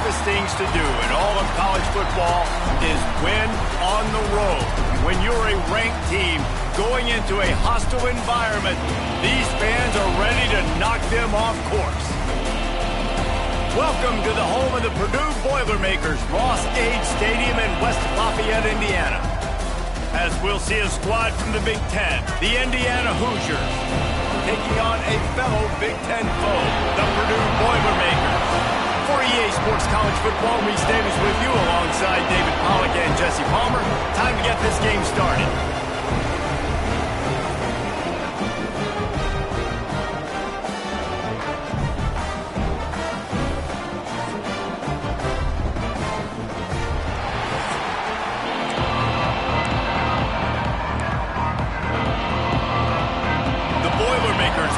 toughest things to do in all of college football is win on the road. When you're a ranked team going into a hostile environment, these fans are ready to knock them off course. Welcome to the home of the Purdue Boilermakers, Ross-Ade Stadium in West Lafayette, Indiana. As we'll see a squad from the Big Ten, the Indiana Hoosiers, taking on a fellow Big Ten foe, the Purdue Boilermakers. For EA Sports College Football, Reese Davis with you alongside David Pollack and Jesse Palmer. Time to get this game started.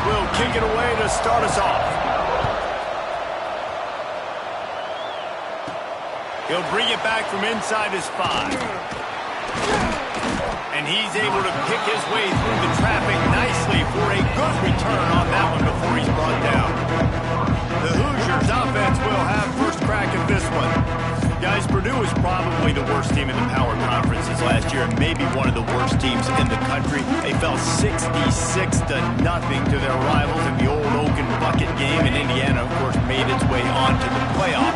Will kick it away to start us off. He'll bring it back from inside his 5. And he's able to pick his way through the traffic nicely for a good return on that one before he's brought down. The Hoosiers offense will have first crack at this one. Guys, Purdue was probably the worst team in the Power Conferences last year, and maybe one of the worst teams in the country. They fell 66-0 to their rivals in the old Oaken Bucket game, and Indiana, of course, made its way onto the playoff.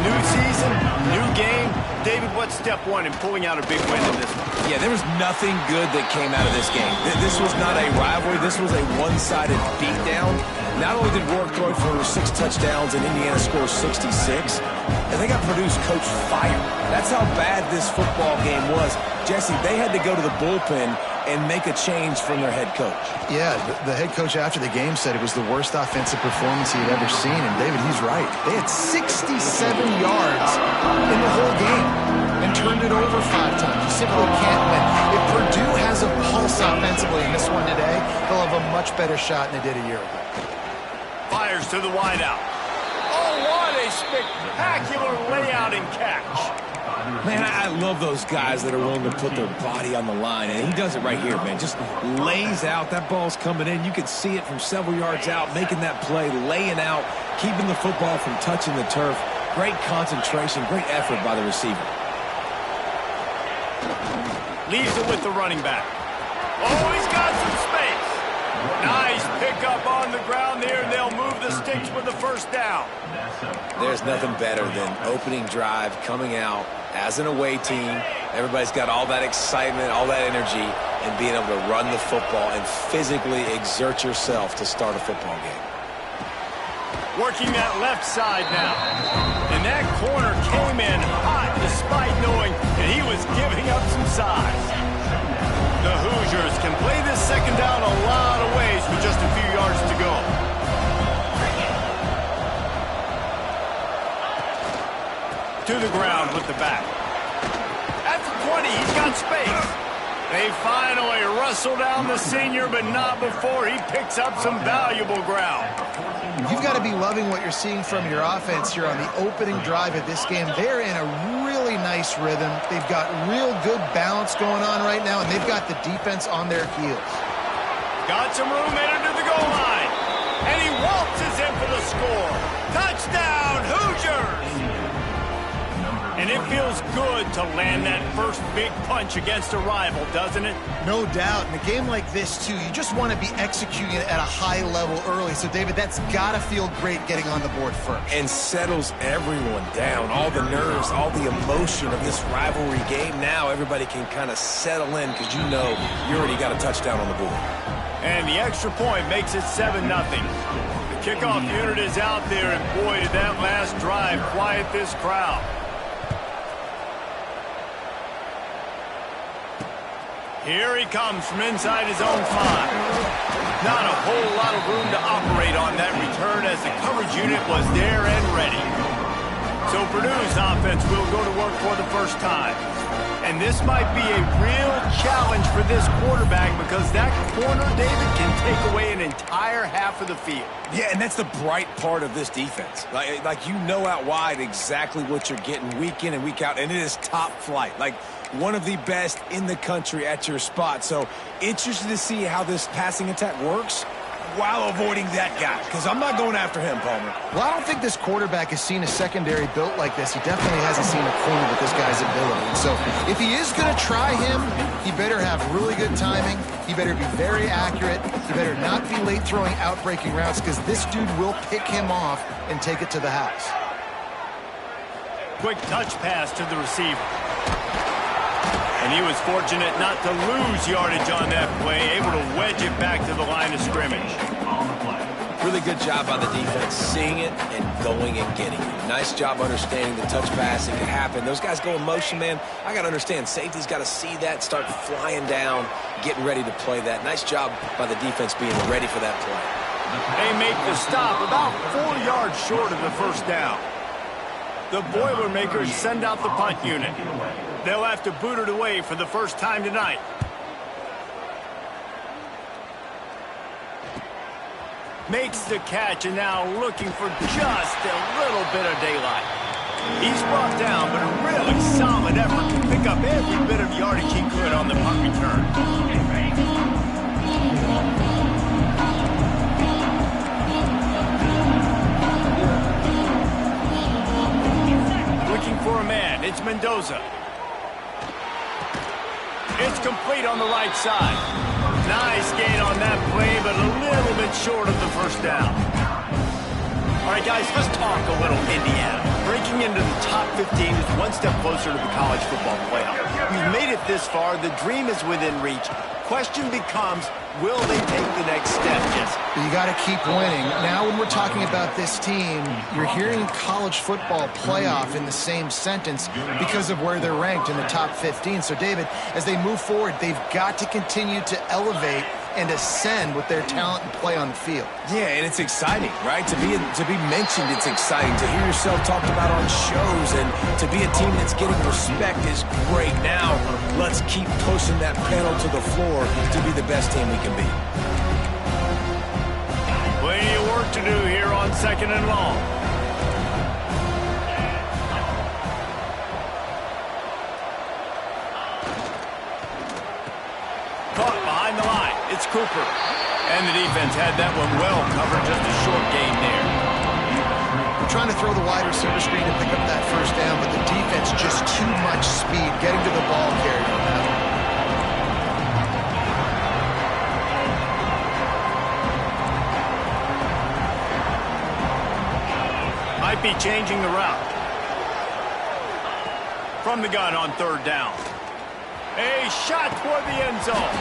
New season, new game. David, what's step one in pulling out a big win in this one? Yeah, there was nothing good that came out of this game. This was not a rivalry. This was a one-sided beatdown. Not only did Warwick throw for 6 touchdowns and Indiana scores 66, and they got Purdue's coach fired. That's how bad this football game was. Jesse, they had to go to the bullpen and make a change from their head coach. Yeah, the head coach after the game said it was the worst offensive performance he had ever seen, and David, he's right. They had 67 yards in the whole game and turned it over 5 times. You simply can't win. If Purdue has a pulse offensively in this one today, they'll have a much better shot than they did a year ago. Fires to the wideout. Oh, what a spectacular layout and catch. Man, I love those guys that are willing to put their body on the line, and he does it right here, man. Just lays out. That ball's coming in. You can see it from several yards out, making that play, laying out, keeping the football from touching the turf. Great concentration, great effort by the receiver. Leaves it with the running back. Oh, he's got some space. Nice pickup on the ground there, and they'll move the sticks with the first down. There's nothing better than opening drive, coming out as an away team. Everybody's got all that excitement, all that energy, and being able to run the football and physically exert yourself to start a football game. Working that left side now. And that corner came in hot despite knowing that he was giving up some size. The Hoosiers can play this second down a lot of ways with just a few yards to go. To the ground with the back. At the 20, he's got space. They finally wrestle down the senior, but not before he picks up some valuable ground. You've got to be loving what you're seeing from your offense here on the opening drive of this game. They're in a really nice rhythm. They've got real good balance going on right now, and they've got the defense on their heels. Got some room headed to the goal line. And he waltzes in for the score. Touchdown, Hoosiers! And it feels good to land that first big punch against a rival, doesn't it? No doubt. In a game like this, too, you just want to be executing it at a high level early. So, David, that's got to feel great getting on the board first. And settles everyone down. All the nerves, all the emotion of this rivalry game. Now everybody can kind of settle in because you know you already got a touchdown on the board. And the extra point makes it 7-0. The kickoff unit is out there, and boy, did that last drive quiet this crowd. Here he comes from inside his own 5. Not a whole lot of room to operate on that return as the coverage unit was there and ready. So Purdue's offense will go to work for the first time. And this might be a real challenge for this quarterback because that corner, David, can take away an entire half of the field. Yeah, and that's the bright part of this defense. Like you know out wide exactly what you're getting week in and week out, and it is top flight. Like one of the best in the country at your spot. So interested to see how this passing attack works. while avoiding that guy, because I'm not going after him, Palmer. Well, I don't think this quarterback has seen a secondary built like this. He definitely hasn't seen a corner with this guy's ability. And so if he is going to try him, he better have really good timing. He better be very accurate. He better not be late throwing out-breaking routes, because this dude will pick him off and take it to the house. Quick touch pass to the receiver. And he was fortunate not to lose yardage on that play, able to wedge it back to the line of scrimmage. Really good job by the defense, seeing it and going and getting it. Nice job understanding the touch passing can happen. Those guys go in motion, man. I got to understand, safety's got to see that, start flying down, getting ready to play that. Nice job by the defense being ready for that play. They make the stop about 4 yards short of the first down. The Boilermakers send out the punt unit. They'll have to boot it away for the first time tonight. Makes the catch and now looking for just a little bit of daylight. He's brought down, but a really solid effort to pick up every bit of yardage he could on the punt return. Looking for a man, it's Mendoza. It's complete on the right side. Nice gain on that play, but a little bit short of the first down. All right, guys, let's talk a little Indiana. Breaking into the top 15 is one step closer to the college football playoff. We've made it this far. The dream is within reach. Question becomes, will they take the next step, Jesse? You got to keep winning. Now when we're talking about this team, you're hearing college football playoff in the same sentence because of where they're ranked in the top 15. So, David, as they move forward, they've got to continue to elevate and ascend with their talent and play on the field. Yeah, and it's exciting, right? To be mentioned, it's exciting. To hear yourself talked about on shows and to be a team that's getting respect is great. Now, let's keep pushing that pedal to the floor to be the best team we can be. Plenty of work to do here on 2nd and long. Caught behind the line. It's Cooper. And the defense had that one well covered, just a short gain there. We're trying to throw the wide receiver screen to pick up that first down, but the defense just too much speed getting to the ball carrier on that one. Might be changing the route. From the gun on 3rd down. A shot toward the end zone.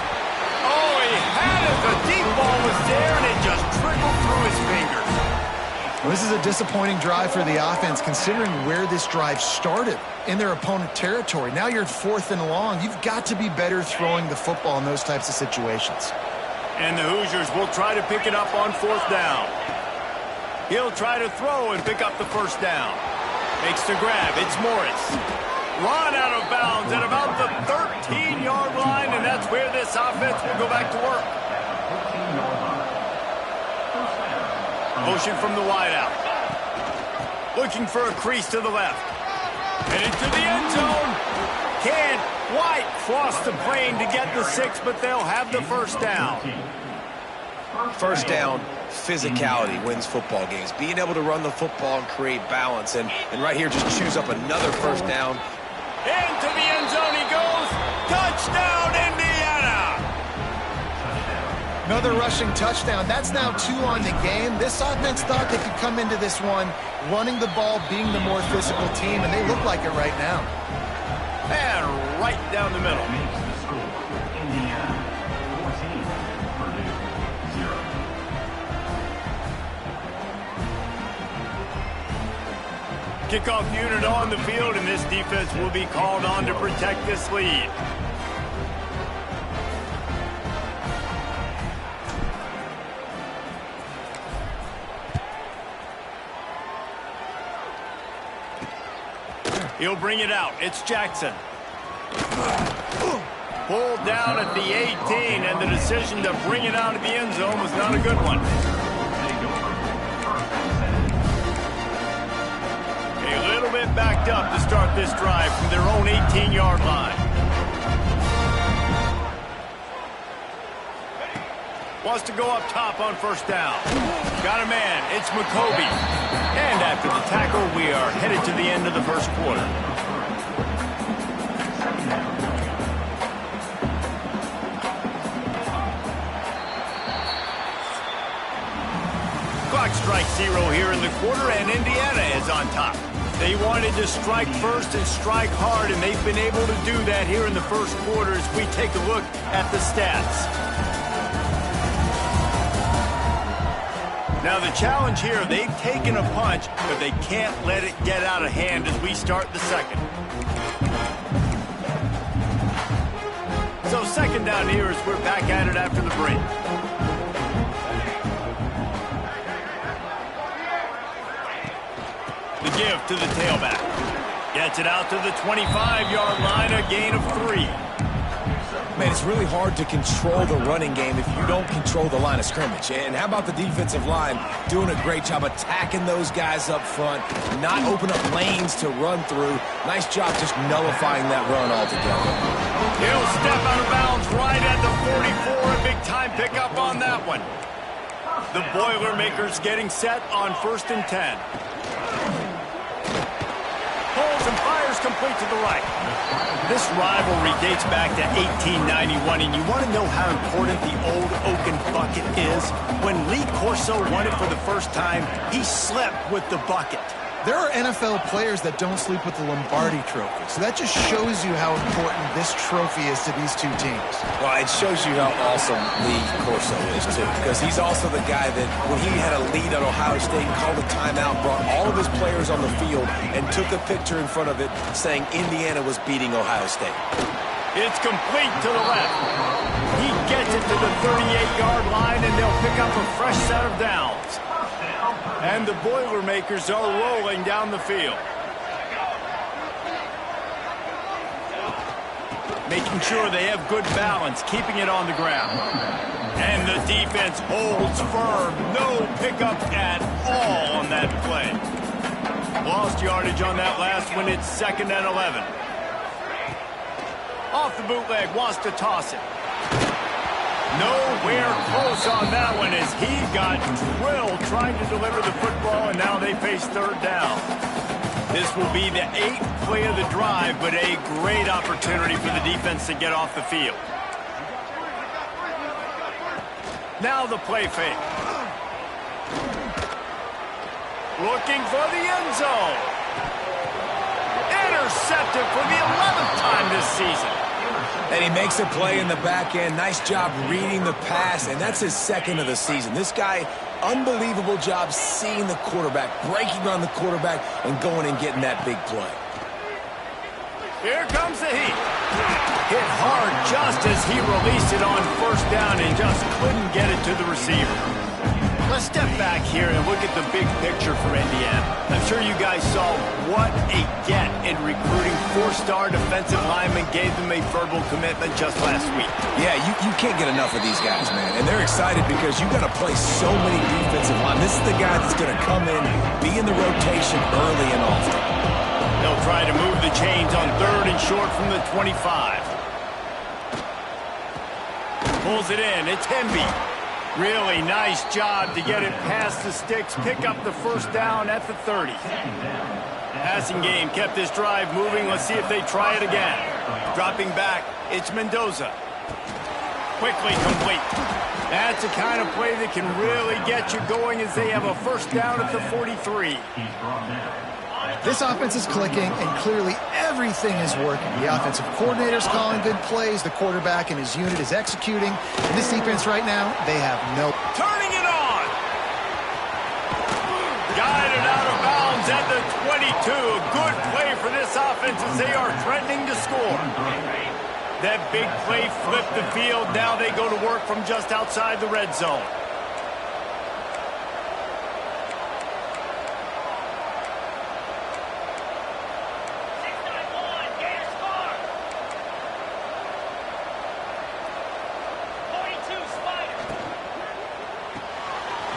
Oh, he had it. The deep ball was there, and it just trickled through his fingers. Well, this is a disappointing drive for the offense, considering where this drive started in their opponent territory. Now you're at 4th and long. You've got to be better throwing the football in those types of situations. And the Hoosiers will try to pick it up on 4th down. He'll try to throw and pick up the first down. Makes the grab. It's Morris. Run out of bounds at about the 13-yard line, and that's where this offense will go back to work. Motion from the wideout. Looking for a crease to the left. And into the end zone. Can't quite cross the plane to get the 6, but they'll have the first down. First down, physicality wins football games. Being able to run the football and create balance. And right here, just choose up another first down. Into the end zone he goes. Touchdown, Indiana! Another rushing touchdown. That's now 2 on the game. This offense thought they could come into this one running the ball, being the more physical team, and they look like it right now. And right down the middle. Kickoff unit on the field, and this defense will be called on to protect this lead. He'll bring it out. It's Jackson. Pulled down at the 18, and the decision to bring it out of the end zone was not a good one. A little bit backed up to start this drive from their own 18-yard line. Wants to go up top on first down. Got a man. It's McCoby. And after the tackle, we are headed to the end of the first quarter. Clock strikes 0 here in the quarter, and Indiana is on top. They wanted to strike first and strike hard, and they've been able to do that here in the first quarter as we take a look at the stats. Now the challenge here, they've taken a punch, but they can't let it get out of hand as we start the second. So second down here as we're back at it after the break. The give to the tailback. Gets it out to the 25-yard line, a gain of 3. Man, it's really hard to control the running game if you don't control the line of scrimmage. And how about the defensive line doing a great job attacking those guys up front, not open up lanes to run through. Nice job just nullifying that run altogether. He'll step out of bounds right at the 44. A big-time pickup on that one. The Boilermakers getting set on 1st and 10. Pulls and fires complete to the right. This rivalry dates back to 1891, and you want to know how important the old oaken bucket is? When Lee Corso won it for the first time, he slept with the bucket. There are NFL players that don't sleep with the Lombardi trophy, so that just shows you how important this trophy is to these two teams. Well, it shows you how awesome Lee Corso is, too, because he's also the guy that, when he had a lead at Ohio State, called a timeout, brought all of his players on the field, and took a picture in front of it saying Indiana was beating Ohio State. It's complete to the left. He gets it to the 38-yard line, and they'll pick up a fresh set of downs. And the Boilermakers are rolling down the field. Making sure they have good balance, keeping it on the ground. And the defense holds firm. No pickup at all on that play. Lost yardage on that last one. It's 2nd and 11. Off the bootleg, wants to toss it. Nowhere close on that one as he got drilled trying to deliver the football, and now they face 3rd down. This will be the 8th play of the drive, but a great opportunity for the defense to get off the field. Now the play fake. Looking for the end zone. Intercepted for the 11th time this season. And he makes a play in the back end. Nice job reading the pass, and that's his 2nd of the season. This guy, unbelievable job seeing the quarterback, breaking on the quarterback, and going and getting that big play. Here comes the heat. Hit hard just as he released it on 1st down and just couldn't get it to the receiver. Let's step back here and look at the big picture for Indiana. I'm sure you guys saw what a get in recruiting. 4-star defensive linemen gave them a verbal commitment just last week. Yeah, you can't get enough of these guys, man. And they're excited because you got to play so many defensive line. This is the guy that's going to come in, be in the rotation early and often. They'll try to move the chains on 3rd and short from the 25. Pulls it in. It's Hemby. Really nice job to get it past the sticks, pick up the 1st down at the 30. Passing game kept this drive moving. Let's see if they try it again. Dropping back, it's Mendoza. Quickly complete. That's the kind of play that can really get you going as they have a 1st down at the 43. This offense is clicking, and clearly everything is working. The offensive coordinator's calling good plays. The quarterback and his unit is executing. And this defense right now, they have no... Turning it on! Guided out of bounds at the 22. Good play for this offense as they are threatening to score. That big play flipped the field. Now they go to work from just outside the red zone.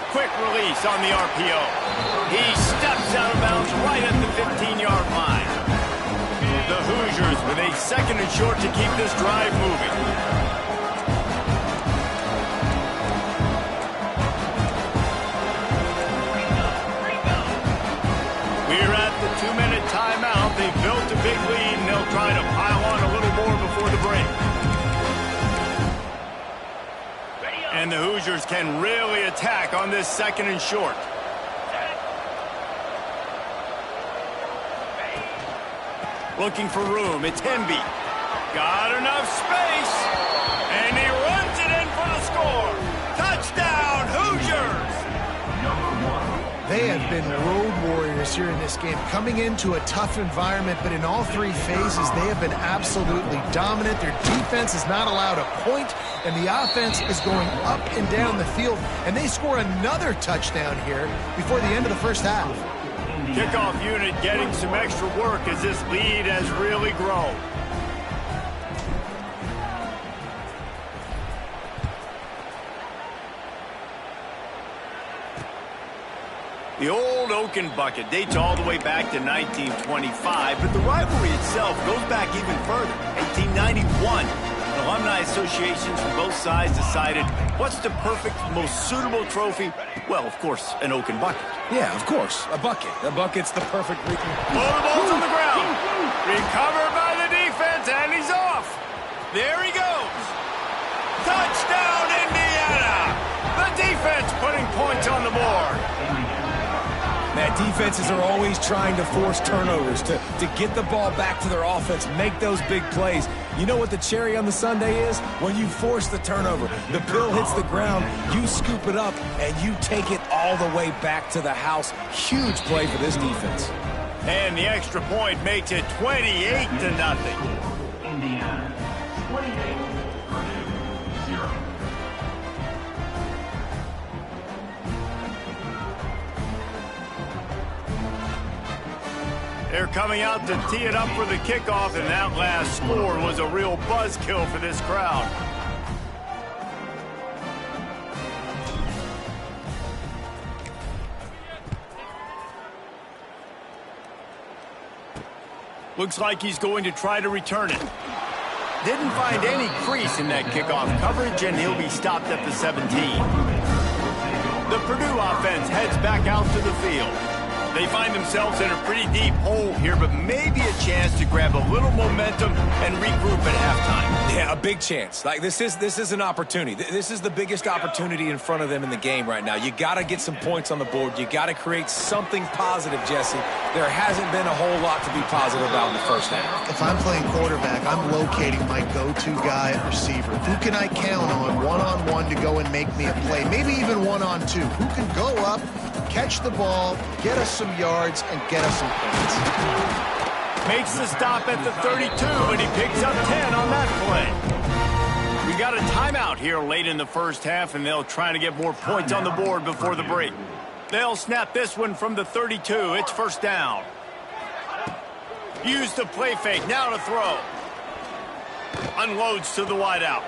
Quick release on the RPO. He steps out of bounds right at the 15-yard line. The Hoosiers with a 2nd and short to keep this drive moving. and the Hoosiers can really attack on this 2nd and short. Looking for room. It's Hemby. Got enough space. And he runs it in for the score. Touchdown, Hoosiers! They have been road warriors here in this game, coming into a tough environment, but in all 3 phases, they have been absolutely dominant. Their defense is not allowed a point, and the offense is going up and down the field, and they score another touchdown here before the end of the first half. Kickoff unit getting some extra work as this lead has really grown. The old Oaken bucket dates all the way back to 1925, but the rivalry itself goes back even further, 1891. Alumni associations from both sides decided what's the perfect, most suitable trophy? Well, of course, an Oaken bucket. Yeah, of course, a bucket. A bucket's the perfect... Oh, the ball's on the ground. Recovered by the defense, and he's off. There he goes. Touchdown, Indiana. The defense putting points on the board. Matt, defenses are always trying to force turnovers, to get the ball back to their offense, make those big plays. You know what the cherry on the sundae is? When you force the turnover, the pill hits the ground, you scoop it up, and you take it all the way back to the house. Huge play for this defense. And the extra point makes it 28-0. Indiana, 28-0. They're coming out to tee it up for the kickoff, and that last score was a real buzzkill for this crowd. Looks like he's going to try to return it. Didn't find any crease in that kickoff coverage, and he'll be stopped at the 17. The Purdue offense heads back out to the field. They find themselves in a pretty deep hole here, but maybe a chance to grab a little momentum and regroup at halftime. Yeah, a big chance. Like, this is an opportunity. This is the biggest opportunity in front of them in the game right now. You got to get some points on the board. You got to create something positive, Jesse. There hasn't been a whole lot to be positive about in the first half. If I'm playing quarterback, I'm locating my go-to guy at receiver. Who can I count on one-on-one to go and make me a play? Maybe even one-on-two. Who can go up, catch the ball, get us some yards, and get us some points. Makes the stop at the 32, and he picks up 10 on that play. We got a timeout here late in the first half, and they'll try to get more points on the board before the break. They'll snap this one from the 32. It's first down. Use the play fake. Now to throw. Unloads to the wideout.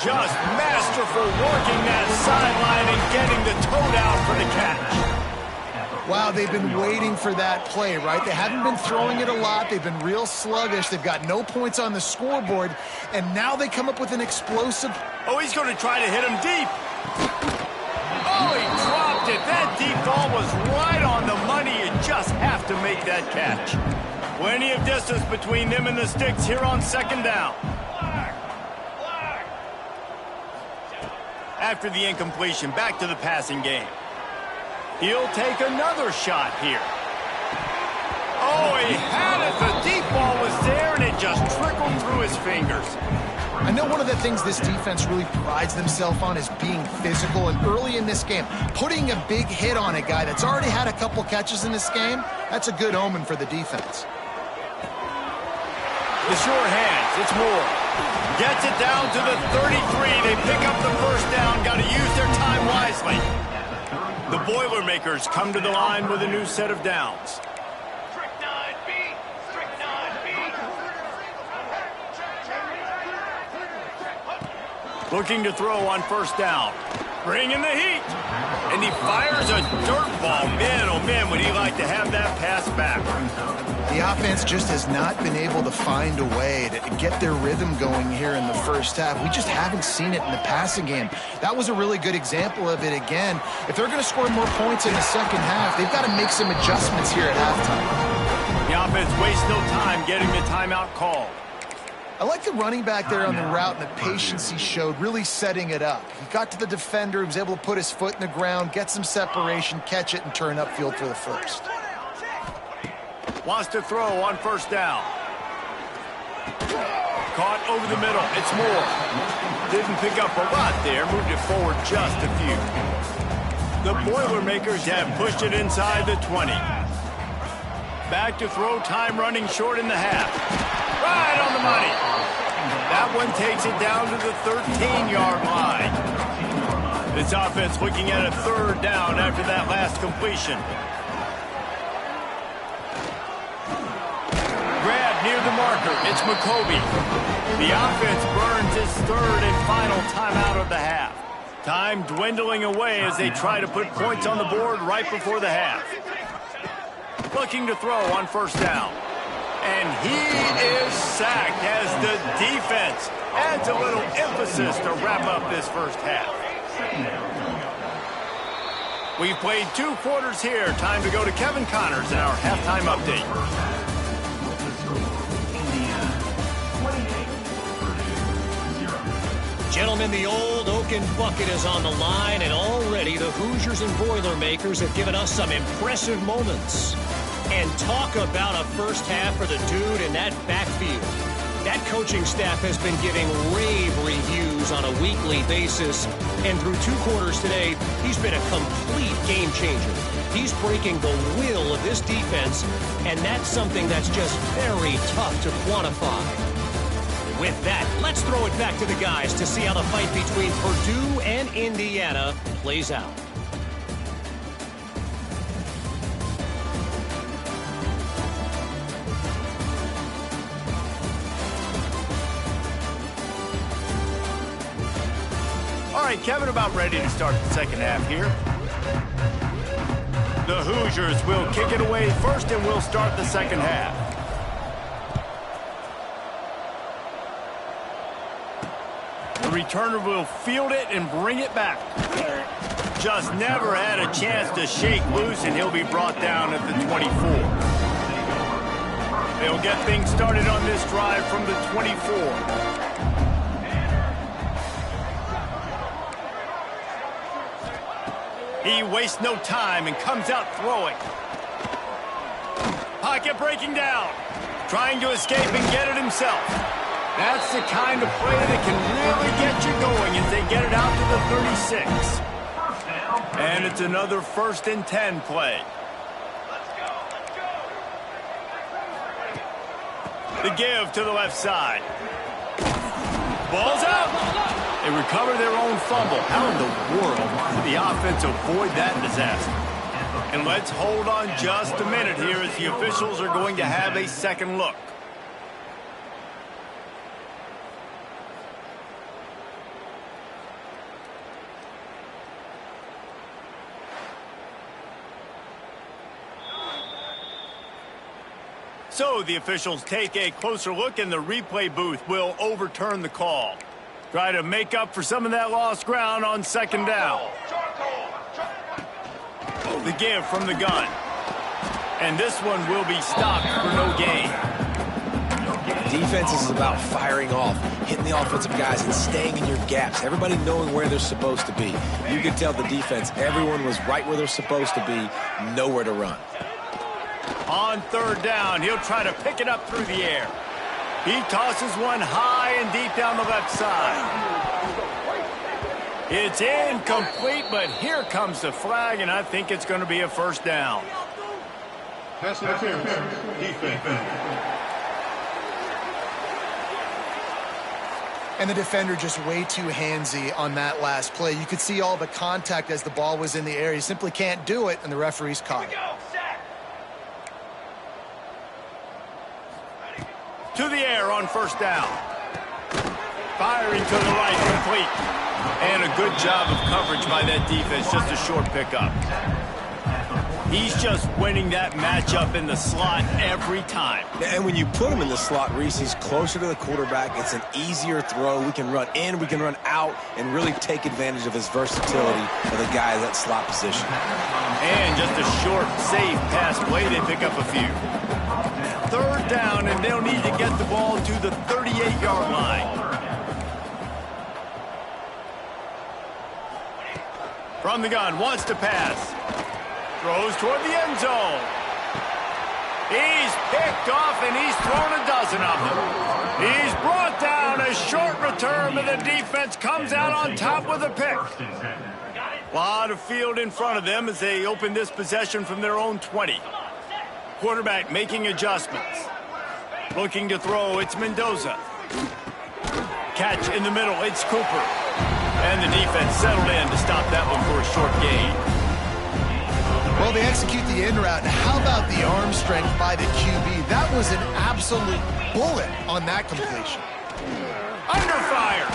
Just masterful working that sideline and getting the toe down for the catch. Wow, they've been waiting for that play, right? They haven't been throwing it a lot. They've been real sluggish. They've got no points on the scoreboard, and now they come up with an explosive... Oh, he's going to try to hit him deep. Oh, he dropped it. That deep ball was right on the money. You just have to make that catch. Plenty of distance between them and the sticks here on second down. After the incompletion, back to the passing game. He'll take another shot here. Oh, he had it. The deep ball was there, and it just trickled through his fingers. I know one of the things this defense really prides themselves on is being physical, and early in this game, putting a big hit on a guy that's already had a couple catches in this game, that's a good omen for the defense. The sure hands, it's Moore. Gets it down to the 33. They pick up the first down. Got to use their time wisely. The Boilermakers come to the line with a new set of downs. Looking to throw on first down. Bringing the heat. And he fires a dirt ball. Man, oh man, would he like to have that pass back. The offense just has not been able to find a way to get their rhythm going here in the first half. We just haven't seen it in the passing game. That was a really good example of it again. If they're going to score more points in the second half, they've got to make some adjustments here at halftime. The offense wastes no time getting the timeout called. I like the running back there on the route and the patience he showed, really setting it up. He got to the defender, he was able to put his foot in the ground, get some separation, catch it, and turn upfield for the first. Wants to throw on first down. Caught over the middle. It's Moore. Didn't pick up a lot there. Moved it forward just a few. The Boilermakers have pushed it inside the 20. Back to throw, time running short in the half. Right on the money. That one takes it down to the 13-yard line. This offense looking at a third down after that last completion. Grab near the marker. It's McCoby. The offense burns its third and final timeout of the half. Time dwindling away as they try to put points on the board right before the half. Looking to throw on first down. And he is sacked as the defense adds a little emphasis to wrap up this first half. We've played 2 quarters here. Time to go to Kevin Connors in our halftime update. Gentlemen, the old Oaken bucket is on the line, and already the Hoosiers and Boilermakers have given us some impressive moments. And talk about a first half for the dude in that backfield. That coaching staff has been giving rave reviews on a weekly basis, and through 2 quarters today, he's been a complete game changer. He's breaking the will of this defense, and that's something that's just very tough to quantify. With that, let's throw it back to the guys to see how the fight between Purdue and Indiana plays out. All right, Kevin, about ready to start the second half here. The Hoosiers will kick it away first, and we'll start the second half. The returner will field it and bring it back. Just never had a chance to shake loose, and he'll be brought down at the 24. They'll get things started on this drive from the 24. He wastes no time and comes out throwing. Pocket breaking down. Trying to escape and get it himself. That's the kind of play that can really get you going as they get it out to the 36. And it's another 1st and 10 play. The give to the left side. Ball's out. They recover their own fumble. How in the world did the offense avoid that disaster? And let's hold on just a minute here as the officials are going to have a second look. So the officials take a closer look, and the replay booth will overturn the call. Try to make up for some of that lost ground on second down. The give from the gun. And this one will be stopped for no gain. Defense is about firing off, hitting the offensive guys, and staying in your gaps. Everybody knowing where they're supposed to be. You can tell the defense, everyone was right where they're supposed to be, nowhere to run. On third down, he'll try to pick it up through the air. He tosses one high and deep down the left side. It's incomplete, but here comes the flag, and I think it's going to be a first down. Pass interference. Defense. And the defender just way too handsy on that last play. You could see all the contact as the ball was in the air. He simply can't do it, and the referee's caught it. To the air on first down. Firing to the right, complete. And a good job of coverage by that defense, just a short pickup. He's just winning that matchup in the slot every time. And when you put him in the slot, Reese, he's closer to the quarterback. It's an easier throw. We can run in, we can run out, and really take advantage of his versatility for the guy in that slot position. And just a short, safe pass play. They pick up a few. third down, and they'll need to get the ball to the 38-yard line. From the gun, wants to pass. Throws toward the end zone. He's picked off, and he's thrown a dozen of them. He's brought down. A short return, but the defense comes out on top with a pick. A lot of field in front of them as they open this possession from their own 20. Quarterback making adjustments. Looking to throw, it's Mendoza. Catch in the middle, it's Cooper. And the defense settled in to stop that one for a short gain. Well, they execute the in route. And how about the arm strength by the QB? That was an absolute bullet on that completion. Under fire.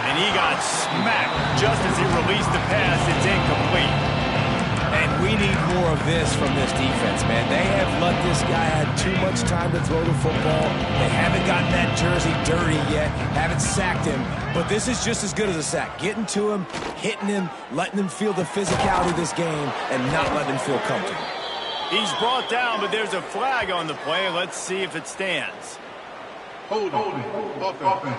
And he got smacked just as he released the pass. It's incomplete. And we need more of this from this defense, man. They have let this guy have too much time to throw the football. They haven't gotten that jersey dirty yet, haven't sacked him. But this is just as good as a sack. Getting to him, hitting him, letting him feel the physicality of this game, and not letting him feel comfortable. He's brought down, but there's a flag on the play. Let's see if it stands. Hold on. Offense.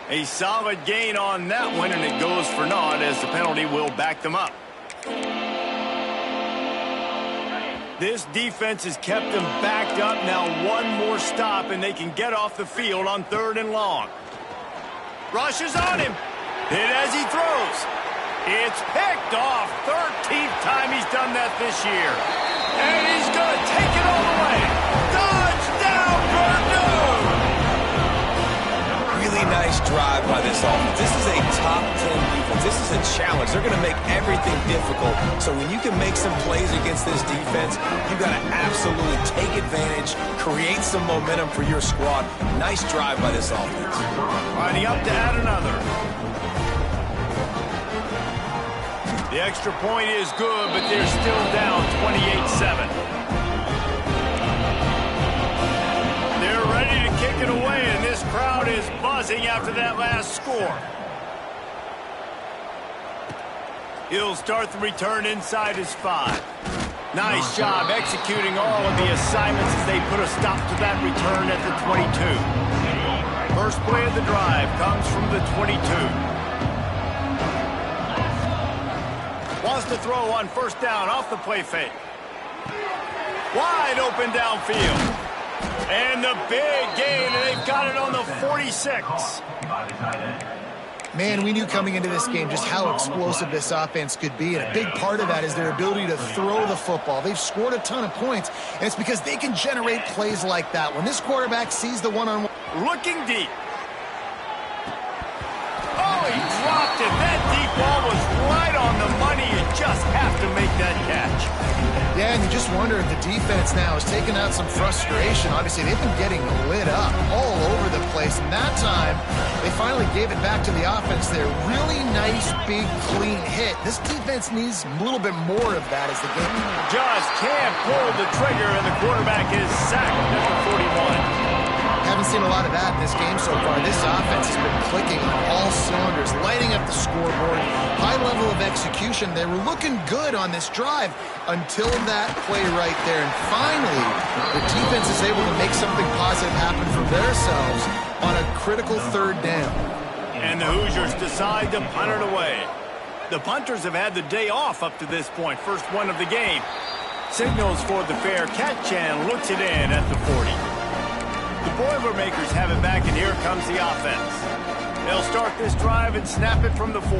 A solid gain on that one, and it goes for naught as the penalty will back them up. This defense has kept them backed up. Now one more stop, and they can get off the field on 3rd and long. Rushes on him. Hit as he throws. It's picked off. 13th time he's done that this year. And he's going to take it all the way. Touchdown, Purdue! Really nice drive by this offense. This is a top 10 defense. This is a challenge. They're going to make everything difficult. So when you can make some plays against this defense, you've got to absolutely take advantage, create some momentum for your squad. Nice drive by this offense. Lining up to add another. The extra point is good, but they're still down 28-7. They're ready to kick it away, and this crowd is buzzing after that last score. He'll start the return inside his 5. Nice job executing all of the assignments as they put a stop to that return at the 22. First play of the drive comes from the 22. Wants to throw on 1st down off the play fake. Wide open downfield. And the big gain, and they've got it on the 46. Man, we knew coming into this game just how explosive this offense could be, and a big part of that is their ability to throw the football. They've scored a ton of points, and it's because they can generate plays like that. When this quarterback sees the one-on-one... Looking deep. Oh, he dropped it. That deep ball was right on the money. You just have to make that catch. Yeah, and you just wonder if the defense now has taken out some frustration. Obviously, they've been getting lit up all over the place. And that time, they finally gave it back to the offense there. Really nice, big, clean hit. This defense needs a little bit more of that as the game. Just can't pull the trigger, and the quarterback is sacked at the 41. Haven't seen a lot of that in this game so far. This offense has been clicking on all cylinders, lighting up the scoreboard, high level of execution. They were looking good on this drive until that play right there. And finally, the defense is able to make something positive happen for themselves on a critical 3rd down. And the Hoosiers decide to punt it away. The punters have had the day off up to this point. First one of the game. Signals for the fair catch and looks it in at the 40. The Boilermakers have it back, and here comes the offense. They'll start this drive and snap it from the 40.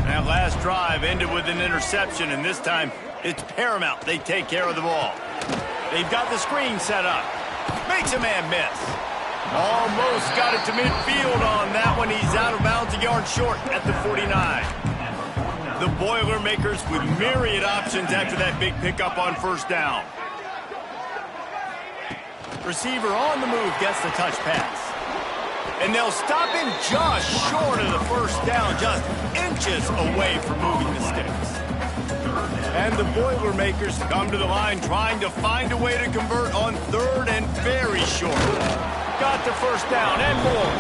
That last drive ended with an interception, and this time it's paramount they take care of the ball. They've got the screen set up. Makes a man miss. Almost got it to midfield on that one. He's out of bounds a yard short at the 49. The Boilermakers with myriad options after that big pickup on 1st down. Receiver on the move gets the touch pass. And they'll stop him just short of the 1st down, just inches away from moving the sticks. And the Boilermakers come to the line trying to find a way to convert on 3rd and very short. Got the 1st down and more.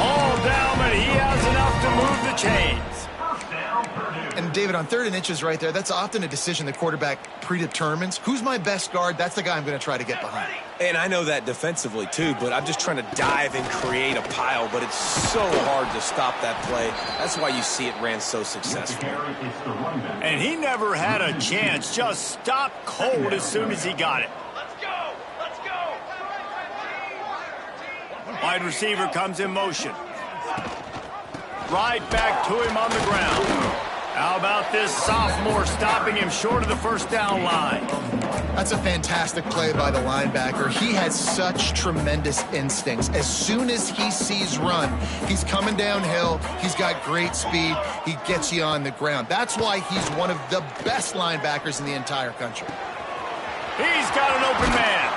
All down, but he has enough to move the chains. And David, on 3rd and inches right there, that's often a decision the quarterback predetermines. Who's my best guard? That's the guy I'm going to try to get behind. And I know that defensively, too, but I'm just trying to dive and create a pile, but it's so hard to stop that play. That's why you see it ran so successfully. And he never had a chance. Just stopped cold as soon as he got it. Let's go! Let's go! Wide receiver comes in motion. Right back to him on the ground. How about this sophomore stopping him short of the first down line? That's a fantastic play by the linebacker. He has such tremendous instincts. As soon as he sees run, he's coming downhill. He's got great speed. He gets you on the ground. That's why he's one of the best linebackers in the entire country. He's got an open man.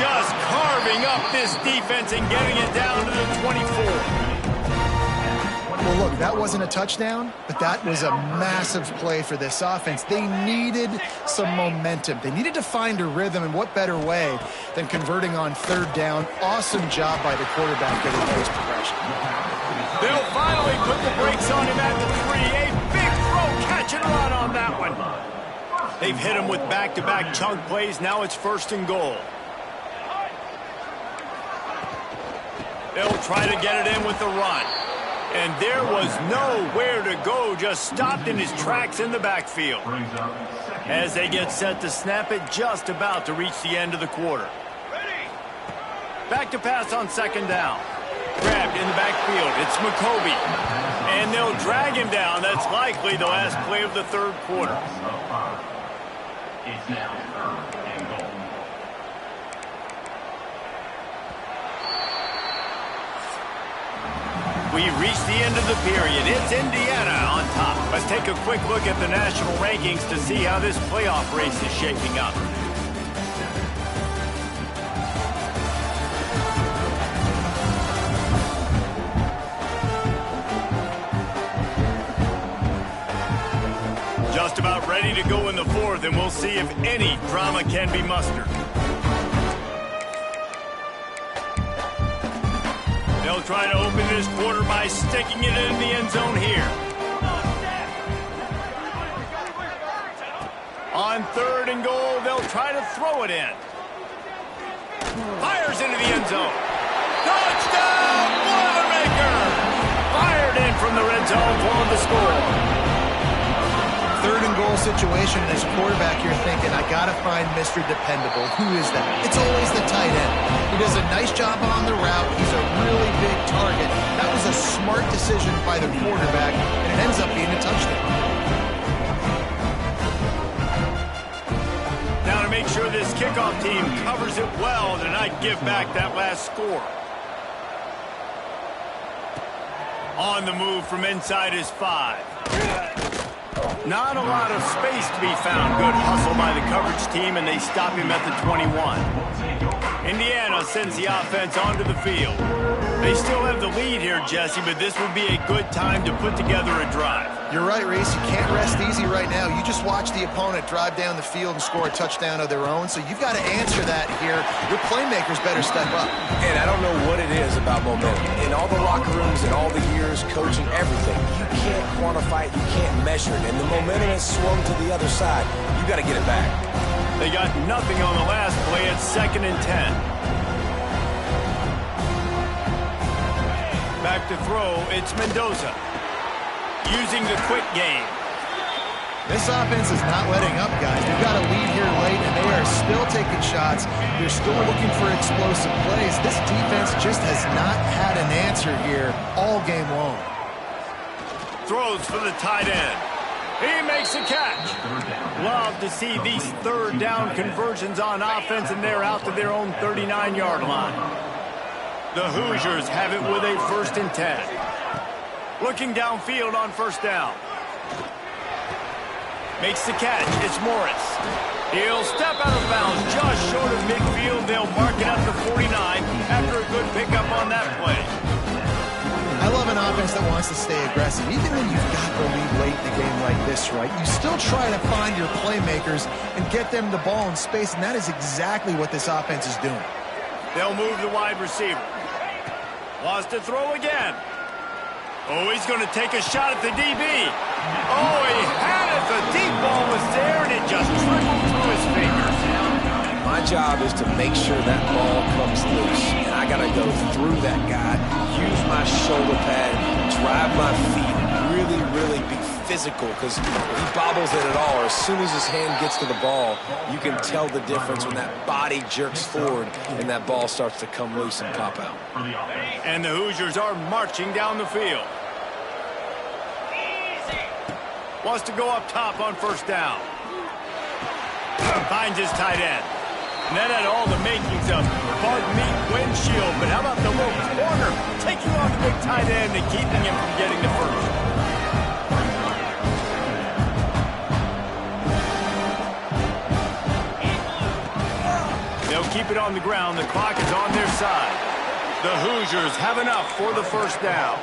Just carving up this defense and getting it down to the 24. Well, look, that wasn't a touchdown, but that was a massive play for this offense. They needed some momentum. They needed to find a rhythm, and what better way than converting on 3rd down. Awesome job by the quarterback getting those progression. They'll finally put the brakes on him at the 3. A big throw, catch and run on that one. They've hit him with back-to-back chunk plays. Now it's 1st and goal. They'll try to get it in with the run. And there was nowhere to go, just stopped in his tracks in the backfield. As they get set to snap it, just about to reach the end of the quarter. Back to pass on 2nd down. Grabbed in the backfield, it's McCoby. And they'll drag him down. That's likely the last play of the 3rd quarter. It's now 3rd and goal. We've reached the end of the period. It's Indiana on top. Let's take a quick look at the national rankings to see how this playoff race is shaping up. Just about ready to go in the 4th, and we'll see if any drama can be mustered. They'll try to open this quarter by sticking it in the end zone here. On 3rd and goal, they'll try to throw it in. Fires into the end zone. Touchdown, Boilermaker! Fired in from the red zone for the score. 3rd and goal situation, and as quarterback, you're thinking, I got to find Mr. Dependable. Who is that? It's always the tight end. He does a nice job on the route. He's a really big target. That was a smart decision by the quarterback, and it ends up being a touchdown. Now to make sure this kickoff team covers it well, then I'd give back that last score. On the move from inside his 5. Not a lot of space to be found. Good hustle by the coverage team, and they stop him at the 21. Indiana sends the offense onto the field. They still have the lead here, Jesse, but this would be a good time to put together a drive. You're right, Reese. You can't rest easy right now. You just watch the opponent drive down the field and score a touchdown of their own, so you've got to answer that here. Your playmakers better step up. And I don't know what it is about momentum. In all the locker rooms and all the years, coaching, everything, you can't quantify it, you can't measure it. And the momentum has swung to the other side. You got to get it back. They got nothing on the last play. It's 2nd and 10. Back to throw, it's Mendoza. Using the quick game. This offense is not letting up, guys. They've got a lead here late, and they are still taking shots. They're still looking for explosive plays. This defense just has not had an answer here all game long. Throws for the tight end. He makes a catch. Love to see these 3rd down conversions on offense, and they're out to their own 39-yard line. The Hoosiers have it with a 1st and 10. Looking downfield on 1st down. Makes the catch. It's Morris. He'll step out of bounds just short of midfield. They'll mark it up to 49 after a good pickup on that play. I love an offense that wants to stay aggressive. Even when you've got the lead late in the game like this, right, you still try to find your playmakers and get them the ball in space, and that is exactly what this offense is doing. They'll move the wide receiver. Wants to throw again. Oh, he's going to take a shot at the DB. Oh, he had it. The deep ball was there, and it just trickled through his fingers. My job is to make sure that ball comes loose. And I got to go through that guy, use my shoulder pad, drive my feet, really, really be physical, because if he bobbles it at all, or as soon as his hand gets to the ball, you can tell the difference when that body jerks forward and that ball starts to come loose and pop out. And the Hoosiers are marching down the field. Wants to go up top on first down. Finds his tight end. And that had all the makings of bug meat windshield. But how about the little corner taking on the big tight end and keeping him from getting the first? They'll keep it on the ground. The clock is on their side. The Hoosiers have enough for the first down.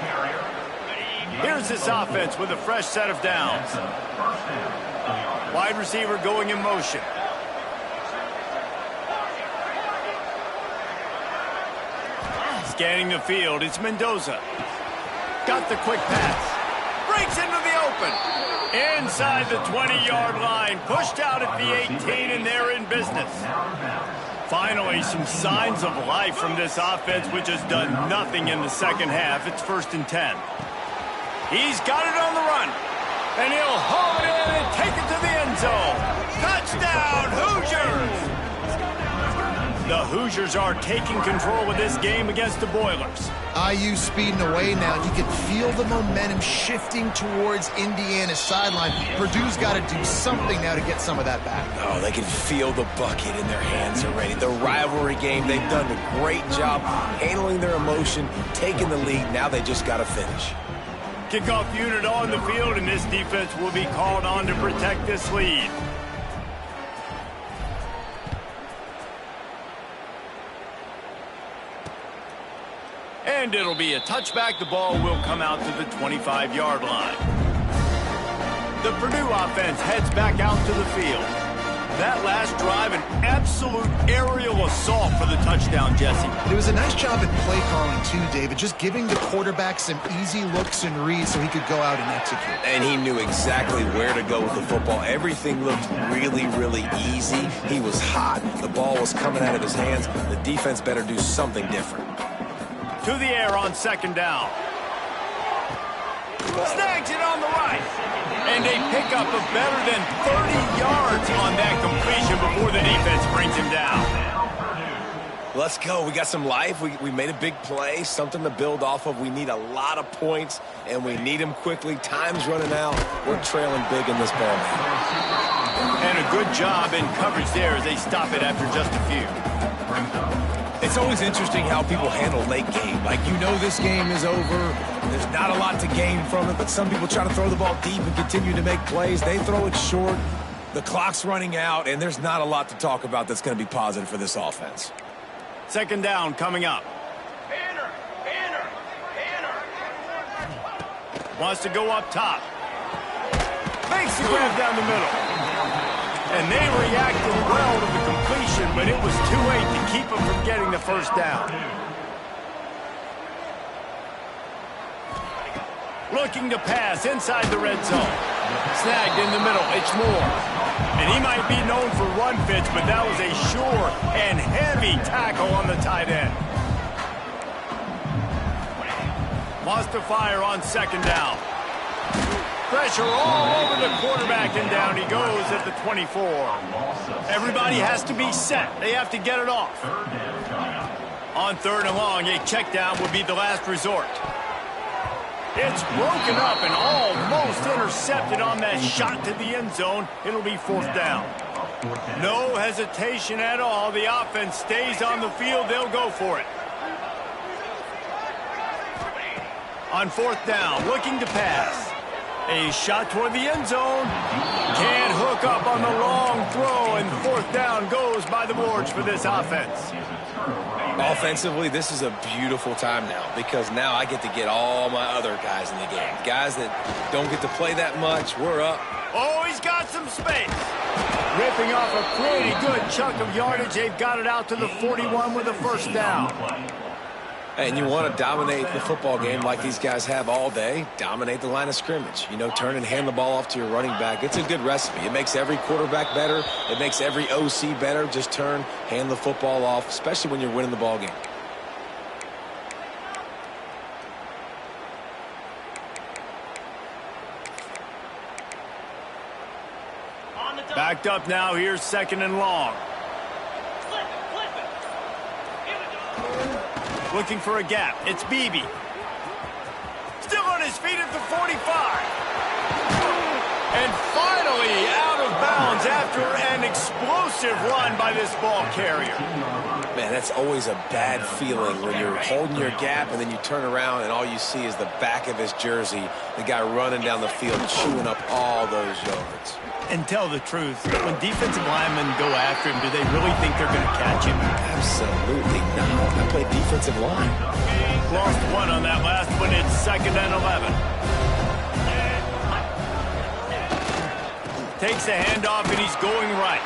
Here's this offense with a fresh set of downs. Wide receiver going in motion. Scanning the field, it's Mendoza. Got the quick pass. Breaks into the open. Inside the 20-yard line. Pushed out at the 18, and they're in business. Finally, some signs of life from this offense, which has done nothing in the second half. It's 1st and 10. He's got it on the run. And he'll haul it in and take it to the end zone. Touchdown, Hoosiers! The Hoosiers are taking control of this game against the Boilers. IU speeding away now. You can feel the momentum shifting towards Indiana's sideline. Purdue's got to do something now to get some of that back. Oh, they can feel the bucket in their hands already. The rivalry game, they've done a great job handling their emotion, taking the lead. Now they just got to finish. Kickoff unit on the field, and this defense will be called on to protect this lead. And it'll be a touchback. The ball will come out to the 25-yard line. The Purdue offense heads back out to the field. That last drive, an absolute aerial assault for the touchdown, Jesse. It was a nice job at play calling, too, David, just giving the quarterback some easy looks and reads so he could go out and execute. And he knew exactly where to go with the football. Everything looked really, really easy. He was hot. The ball was coming out of his hands. The defense better do something different. To the air on second down. Snags it on the right. And a pickup of better than 30 yards on that completion before the defense brings him down. Let's go. We got some life. We made a big play, something to build off of. We need a lot of points, and we need them quickly. Time's running out. We're trailing big in this ball game. And a good job in coverage there as they stop it after just a few. It's always interesting how people handle late game. Like, you know this game is over. There's not a lot to gain from it, but some people try to throw the ball deep and continue to make plays. They throw it short. The clock's running out, and there's not a lot to talk about that's going to be positive for this offense. Second down coming up. Banner! Wants to go up top. Makes the grab down the middle. And they reacted well to the completion, but it was too late to keep them from getting the first down. Looking to pass inside the red zone. Snagged in the middle. It's Moore. And he might be known for run fits, but that was a sure and heavy tackle on the tight end. Wants to fire on second down. Pressure all over the quarterback, and down he goes at the 24. Everybody has to be set. They have to get it off. On third and long, a check down would be the last resort. It's broken up and almost intercepted on that shot to the end zone. It'll be fourth down. No hesitation at all. The offense stays on the field. They'll go for it. On fourth down, looking to pass. A shot toward the end zone. Can't hook up on the long throw, and fourth down goes by the boards for this offense. Offensively, this is a beautiful time now, because now I get to get all my other guys in the game. Guys that don't get to play that much, we're up. Oh, he's got some space. Ripping off a pretty good chunk of yardage. They've got it out to the 41 with a first down. And you want to dominate the football game like these guys have all day. Dominate the line of scrimmage. You know, turn and hand the ball off to your running back. It's a good recipe. It makes every quarterback better. It makes every OC better. Just turn, hand the football off, especially when you're winning the ball game. Backed up now. Here's 2nd and long. Looking for a gap. It's Beebe. Still on his feet at the 45. And finally out of bounds after an explosive run by this ball carrier. Man, that's always a bad feeling when you're holding your gap and then you turn around and all you see is the back of his jersey, the guy running down the field, chewing up all those yards. And tell the truth, when defensive linemen go after him, do they really think they're going to catch him? Absolutely not. I play defensive line. Lost one on that last one. It's 2nd and 11. Takes the handoff, and he's going right.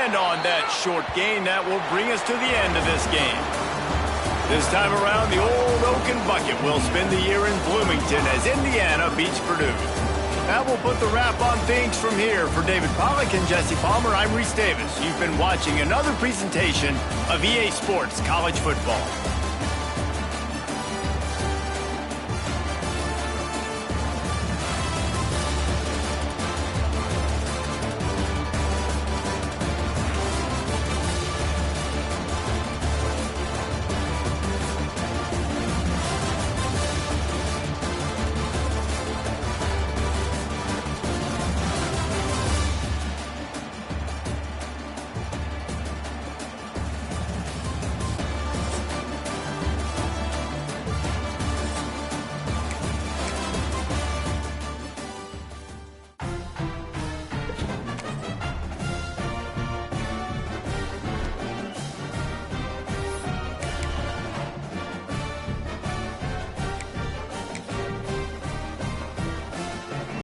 And on that short gain, that will bring us to the end of this game. This time around, the old Oaken Bucket will spend the year in Bloomington as Indiana beats Purdue. That will put the wrap on things from here. For David Pollack and Jesse Palmer, I'm Reese Davis. You've been watching another presentation of EA Sports College Football.